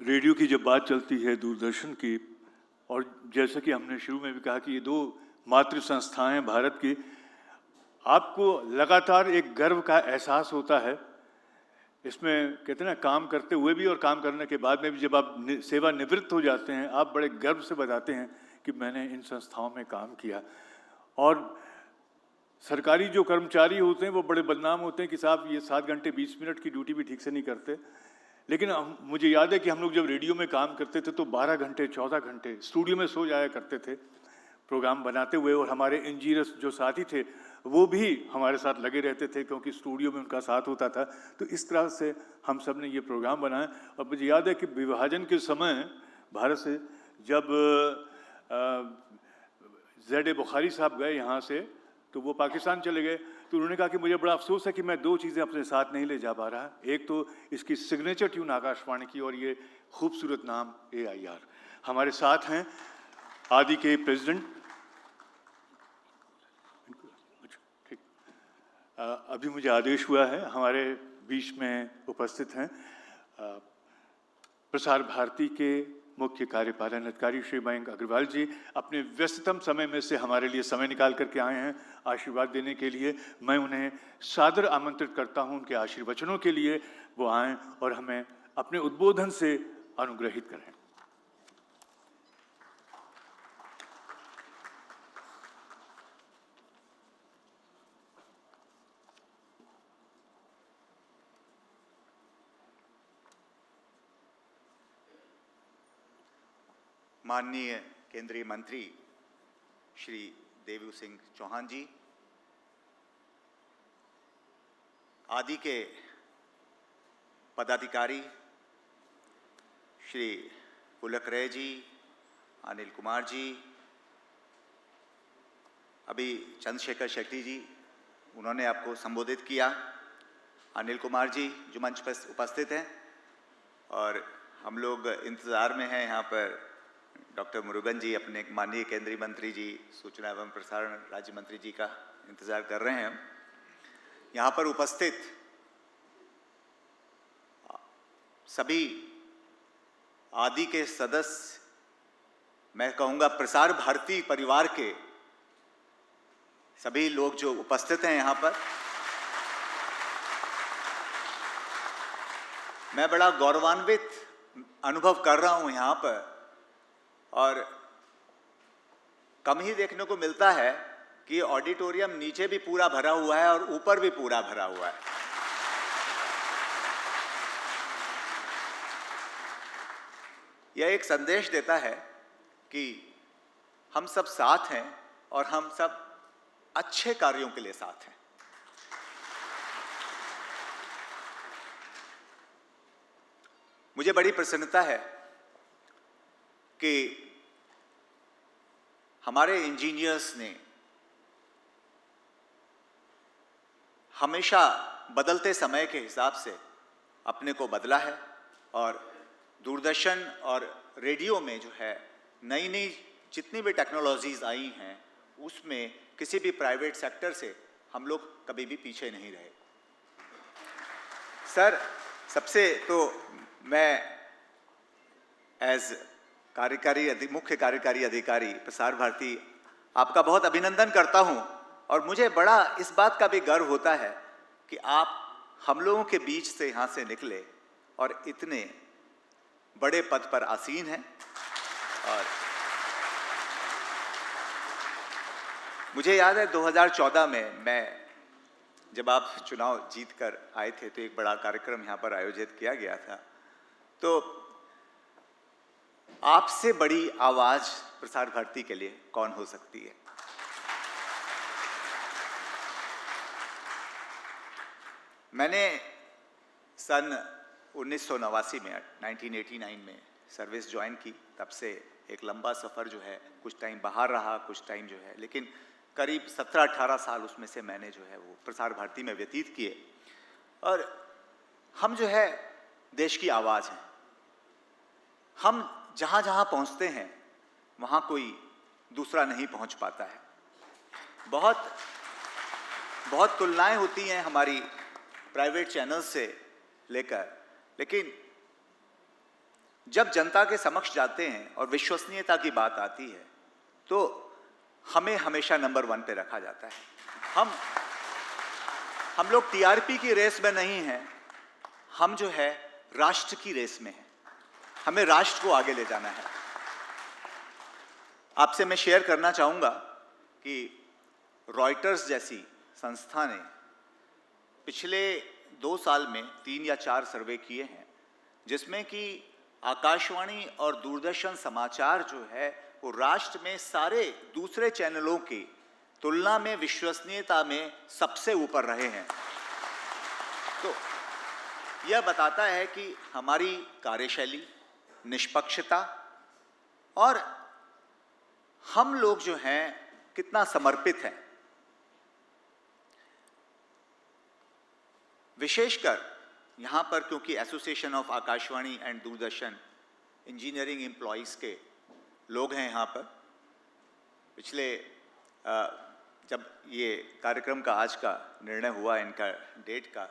Radio की जब बात चलती है दूरदर्शन की, और जैसा कि हमने शुरू में भी कहा कि ये दो मातृ संस्थाएं हैं भारत की, आपको लगातार एक गर्व का एहसास होता है। इसमें कहते हैं ना, काम करते हुए भी और काम करने के बाद में भी जब आप सेवानिवृत्त हो जाते हैं, आप बड़े गर्व से बताते हैं कि मैंने इन संस्थाओं में काम किया। और सरकारी जो कर्मचारी होते हैं वो बड़े बदनाम होते हैं कि साहब ये 7 घंटे 20 मिनट की ड्यूटी भी ठीक से नहीं करते। लेकिन मुझे याद है कि हम लोग जब रेडियो में काम करते थे तो 12 घंटे 14 घंटे स्टूडियो में सो जाया करते थे प्रोग्राम बनाते हुए, और हमारे इंजीनियर्स जो साथी थे वो भी हमारे साथ लगे रहते थे क्योंकि स्टूडियो में उनका साथ होता था। तो इस तरह से हम सब ने ये प्रोग्राम बनाया। और मुझे याद है कि विभाजन के समय भारत से जब ज़ेड बुखारी साहब गए यहाँ से, तो वो पाकिस्तान चले गए, तो उन्होंने कहा कि मुझे बड़ा अफसोस है कि मैं 2 चीज़ें अपने साथ नहीं ले जा पा रहा। एक तो इसकी सिग्नेचर ट्यून आकाशवाणी की, और ये खूबसूरत नाम AIR। हमारे साथ हैं आदि के प्रेसिडेंट, ठीक, अभी मुझे आदेश हुआ है, हमारे बीच में उपस्थित हैं प्रसार भारती के मुख्य कार्यपालन अधिकारी श्री मयंक अग्रवाल जी। अपने व्यस्ततम समय में से हमारे लिए समय निकाल करके आए हैं आशीर्वाद देने के लिए। मैं उन्हें सादर आमंत्रित करता हूं उनके आशीर्वचनों के लिए वो आएं और हमें अपने उद्बोधन से अनुग्रहित करें। माननीय केंद्रीय मंत्री श्री देवू सिंह चौहान जी, आदि के पदाधिकारी श्री पुलक रे जी, अनिल कुमार जी, अभी चंद्रशेखर शेट्टी जी उन्होंने आपको संबोधित किया, अनिल कुमार जी जो मंच पर उपस्थित हैं, और हम लोग इंतज़ार में हैं यहाँ पर डॉक्टर मुरुगन जी, अपने माननीय केंद्रीय मंत्री जी, सूचना एवं प्रसारण राज्य मंत्री जी का इंतज़ार कर रहे हैं। यहाँ पर उपस्थित सभी आदि के सदस्य, मैं कहूँगा प्रसार भारती परिवार के सभी लोग जो उपस्थित हैं यहाँ पर, मैं बड़ा गौरवान्वित अनुभव कर रहा हूँ यहाँ पर। और कम ही देखने को मिलता है कि ऑडिटोरियम नीचे भी पूरा भरा हुआ है और ऊपर भी पूरा भरा हुआ है। यह एक संदेश देता है कि हम सब साथ हैं और हम सब अच्छे कार्यों के लिए साथ हैं। मुझे बड़ी प्रसन्नता है कि हमारे इंजीनियर्स ने हमेशा बदलते समय के हिसाब से अपने को बदला है, और दूरदर्शन और रेडियो में जो है नई नई जितनी भी टेक्नोलॉजीज़ आई हैं उसमें किसी भी प्राइवेट सेक्टर से हम लोग कभी भी पीछे नहीं रहे। सर, सबसे तो मैं एज मुख्य कार्यकारी अधिकारी प्रसार भारती आपका बहुत अभिनंदन करता हूं, और मुझे बड़ा इस बात का भी गर्व होता है कि आप हम लोगों के बीच से यहाँ से निकले और इतने बड़े पद पर आसीन हैं। और मुझे याद है 2014 में मैं जब आप चुनाव जीत कर आए थे तो एक बड़ा कार्यक्रम यहाँ पर आयोजित किया गया था। तो आपसे बड़ी आवाज प्रसार भारती के लिए कौन हो सकती है। मैंने सन 1989 में 1989 में सर्विस ज्वाइन की। तब से एक लंबा सफ़र जो है, कुछ टाइम बाहर रहा, कुछ टाइम जो है, लेकिन करीब 17-18 साल उसमें से मैंने जो है वो प्रसार भारती में व्यतीत किए। और हम जो है देश की आवाज़ हैं। हम जहाँ जहाँ पहुँचते हैं वहाँ कोई दूसरा नहीं पहुँच पाता है। बहुत बहुत तुलनाएं होती हैं हमारी प्राइवेट चैनल से लेकर, लेकिन जब जनता के समक्ष जाते हैं और विश्वसनीयता की बात आती है तो हमें हमेशा नंबर 1 पे रखा जाता है। हम लोग टीआरपी की रेस में नहीं हैं, हम जो है राष्ट्र की रेस में हैं। हमें राष्ट्र को आगे ले जाना है। आपसे मैं शेयर करना चाहूंगा कि रॉयटर्स जैसी संस्था ने पिछले 2 साल में 3 या 4 सर्वे किए हैं, जिसमें कि आकाशवाणी और दूरदर्शन समाचार जो है वो राष्ट्र में सारे दूसरे चैनलों की तुलना में विश्वसनीयता में सबसे ऊपर रहे हैं। तो यह बताता है कि हमारी कार्यशैली, निष्पक्षता और हम लोग जो हैं कितना समर्पित हैं। विशेषकर यहाँ पर क्योंकि association of Akashvani and Doordarshan engineering employees के लोग हैं यहाँ पर। पिछले जब ये कार्यक्रम का आज का निर्णय हुआ, इनका डेट का,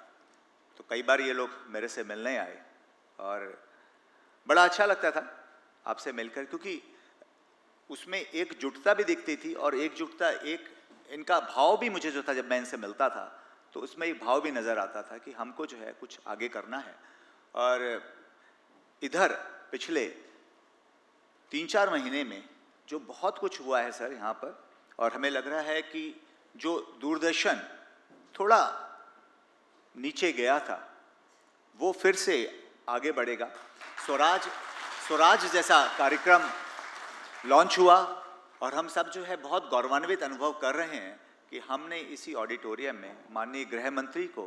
तो कई बार ये लोग मेरे से मिलने आए और बड़ा अच्छा लगता था आपसे मिलकर, क्योंकि उसमें एकजुटता भी दिखती थी और एकजुटता इनका भाव भी मुझे जो था जब मैं इनसे मिलता था तो उसमें एक भाव भी नज़र आता था कि हमको जो है कुछ आगे करना है। और इधर पिछले 3-4 महीने में जो बहुत कुछ हुआ है सर यहाँ पर, और हमें लग रहा है कि जो दूरदर्शन थोड़ा नीचे गया था वो फिर से आगे बढ़ेगा। स्वराज जैसा कार्यक्रम लॉन्च हुआ और हम सब जो है बहुत गौरवान्वित अनुभव कर रहे हैं कि हमने इसी ऑडिटोरियम में माननीय गृह मंत्री को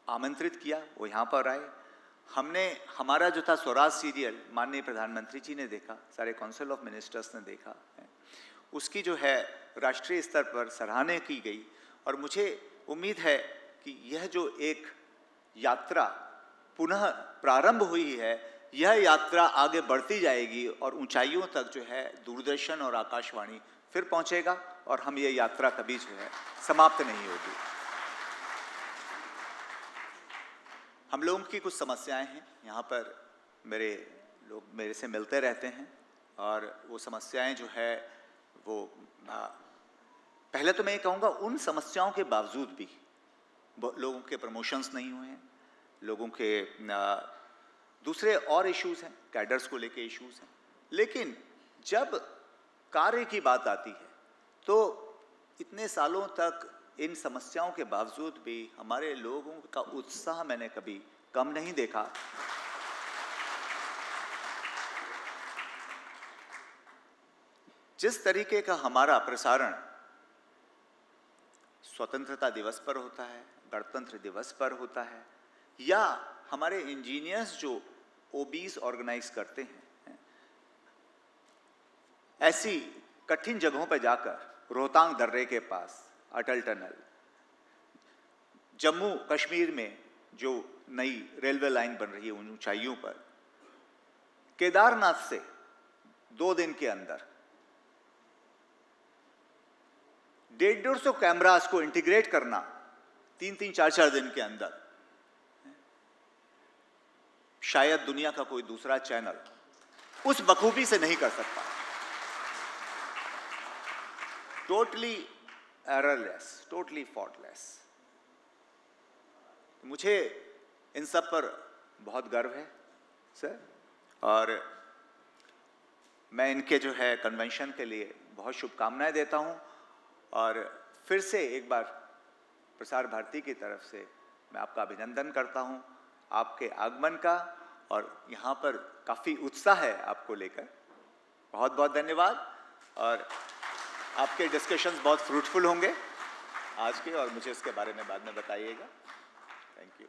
आमंत्रित किया, वो यहाँ पर आए। हमने हमारा जो था स्वराज सीरियल माननीय प्रधानमंत्री जी ने देखा, सारे काउंसिल ऑफ मिनिस्टर्स ने देखा है। उसकी जो है राष्ट्रीय स्तर पर सराहना की गई और मुझे उम्मीद है कि यह जो एक यात्रा पुनः प्रारंभ हुई है, यह यात्रा आगे बढ़ती जाएगी और ऊंचाइयों तक जो है दूरदर्शन और आकाशवाणी फिर पहुंचेगा और हम ये यात्रा कभी जो है समाप्त नहीं होगी। हम लोगों की कुछ समस्याएं हैं यहाँ पर, लोग मेरे से मिलते रहते हैं और वो समस्याएं जो है वो पहले तो मैं ये कहूँगा उन समस्याओं के बावजूद भी लोगों के प्रमोशंस नहीं हुए हैं, लोगों के दूसरे और इश्यूज हैं, कैडर्स को लेके इश्यूज हैं। लेकिन जब कार्य की बात आती है तो इतने सालों तक इन समस्याओं के बावजूद भी हमारे लोगों का उत्साह मैंने कभी कम नहीं देखा। जिस तरीके का हमारा प्रसारण स्वतंत्रता दिवस पर होता है, गणतंत्र दिवस पर होता है, या हमारे इंजीनियर्स जो ओबीज ऑर्गेनाइज करते हैं, ऐसी कठिन जगहों पर जाकर रोहतांग दर्रे के पास अटल टनल, जम्मू कश्मीर में जो नई रेलवे लाइन बन रही है उन ऊंचाइयों पर, केदारनाथ से 2 दिन के अंदर 150 कैमरास को इंटीग्रेट करना 3-3, 4-4 दिन के अंदर, शायद दुनिया का कोई दूसरा चैनल उस बखूबी से नहीं कर सकता। Totally errorless, totally faultless. मुझे इन सब पर बहुत गर्व है सर, और मैं इनके जो है कन्वेंशन के लिए बहुत शुभकामनाएं देता हूं। और फिर से एक बार प्रसार भारती की तरफ से मैं आपका अभिनंदन करता हूं आपके आगमन का, और यहाँ पर काफ़ी उत्साह है आपको लेकर। बहुत बहुत धन्यवाद, और आपके डिस्कशंस बहुत फ्रूटफुल होंगे आज के, और मुझे इसके बारे में बाद में बताइएगा। Thank you.